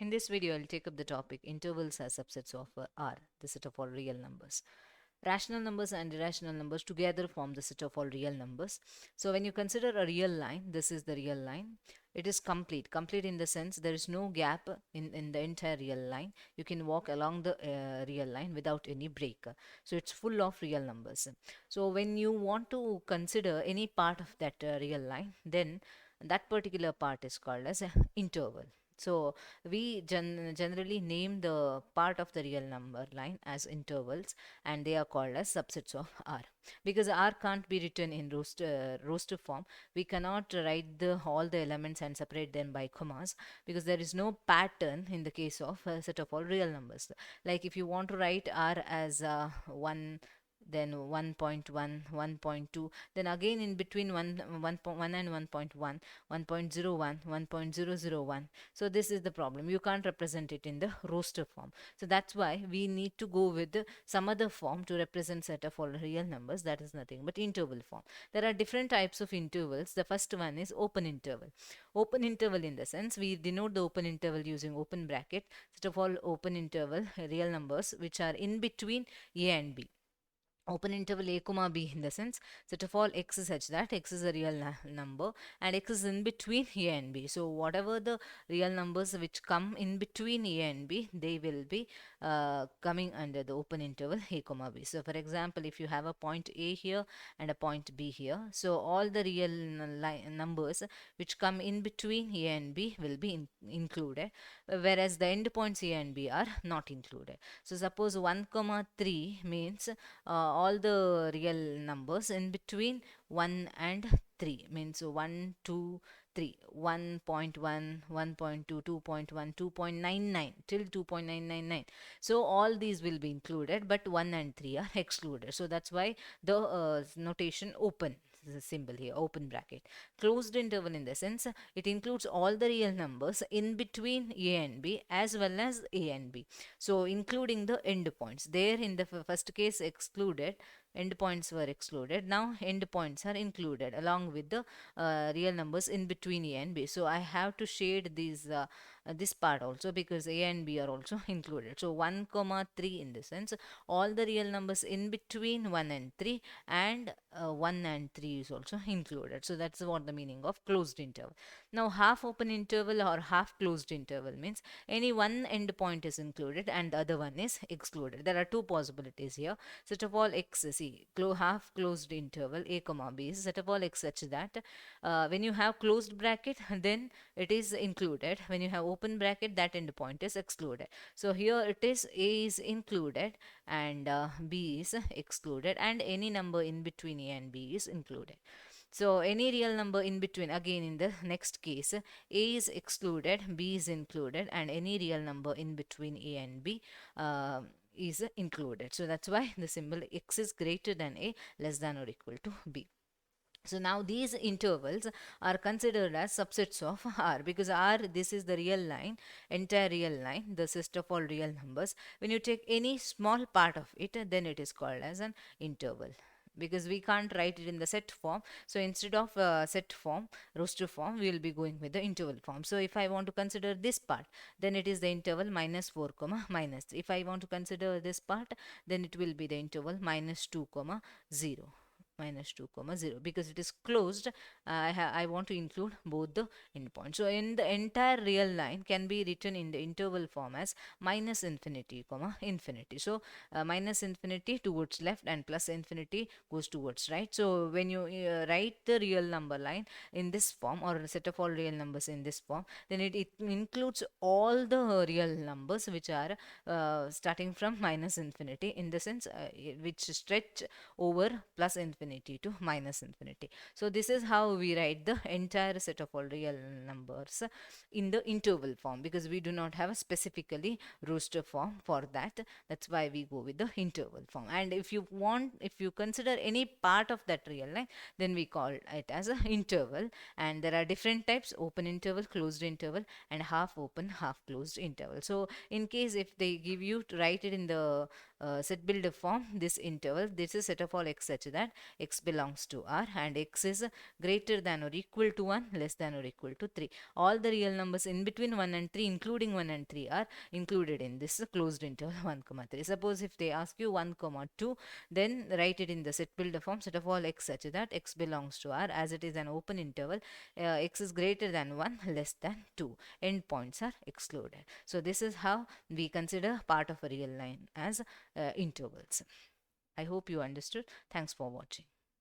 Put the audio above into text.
In this video, I'll take up the topic intervals as subsets of R, the set of all real numbers. Rational numbers and irrational numbers together form the set of all real numbers. So when you consider a real line, this is the real line. It is complete. Complete in the sense there is no gap in the entire real line. You can walk along the real line without any break. So it's full of real numbers. So when you want to consider any part of that real line, then that particular part is called as an interval. So we generally name the part of the real number line as intervals, and they are called as subsets of R. Because R can't be written in roster form, we cannot write all the elements and separate them by commas, because there is no pattern in the case of a set of all real numbers. Like if you want to write R as 1, then 1.1, 1.2, then again in between 1 and 1.1, 1.01, 1.001. So this is the problem. You can't represent it in the roster form. So that's why we need to go with some other form to represent set of all real numbers. That is nothing but interval form. There are different types of intervals. The first one is open interval. Open interval in the sense we denote the open interval using open bracket. Set of all open interval real numbers which are in between a and b. Open interval a comma b in the sense set of all x is such that x is a real number and x is in between a and b. So whatever the real numbers which come in between a and b, they will be coming under the open interval a comma b. So for example, if you have a point a here and a point b here, so all the real numbers which come in between a and b will be included, whereas the endpoints a and b are not included. So suppose 1 comma 3 means all the real numbers in between 1 and 3, means 1, 2, 3, 1.1, 1.2, 2.1, 2.99 till 2.999. So all these will be included, but 1 and 3 are excluded. So that's why the notation open, the symbol here, open bracket. Closed interval in the sense it includes all the real numbers in between a and b as well as a and b. So including the endpoints. There in the first case excluded, endpoints were excluded. Now endpoints are included along with the real numbers in between a and b. So I have to shade these this part also, because a and b are also included. So 1 comma 3 in the sense all the real numbers in between 1 and 3, and 1 and 3 is also included. So that's what the meaning of closed interval. Now half open interval or half closed interval means any one endpoint is included and the other one is excluded. There are two possibilities here. Set of all x, see, half closed interval a comma b is set of all x such that when you have closed bracket, then it is included. When you have open bracket, that endpoint is excluded. So here it is a is included and b is excluded, and any number in between a and b is included. So any real number in between, again in the next case, a is excluded, b is included, and any real number in between a and b is included. So that's why the symbol x is greater than a, less than or equal to b. So now these intervals are considered as subsets of R, because R, this is the real line, entire real line, the set of all real numbers. When you take any small part of it, then it is called as an interval, because we can't write it in the set form. So instead of set form, roster form, we will be going with the interval form. So if I want to consider this part, then it is the interval minus 4 comma minus 3. If I want to consider this part, then it will be the interval minus 2 comma 0, minus 2 comma 0, because it is closed. I want to include both the endpoints. So in the entire real line can be written in the interval form as minus infinity comma infinity. So minus infinity towards left and plus infinity goes towards right. So when you write the real number line in this form, or a set of all real numbers in this form, then it includes all the real numbers which are starting from minus infinity, in the sense which stretch over plus infinity to minus infinity. So this is how we write the entire set of all real numbers in the interval form, because we do not have a specifically roster form for that. That's why we go with the interval form. And if you want, if you consider any part of that real line, then we call it as a interval. And there are different types: open interval, closed interval, and half open, half closed interval. So in case if they give you to write it in the set builder form, this interval, this is set of all x such that x belongs to R, and x is greater than or equal to 1, less than or equal to 3. All the real numbers in between 1 and 3, including 1 and 3, are included in this closed interval 1 comma 3. Suppose if they ask you 1 comma 2, then write it in the set builder form, set of all x such that x belongs to R, as it is an open interval, x is greater than 1, less than 2. Endpoints are excluded. So this is how we consider part of a real line as intervals. I hope you understood. Thanks for watching.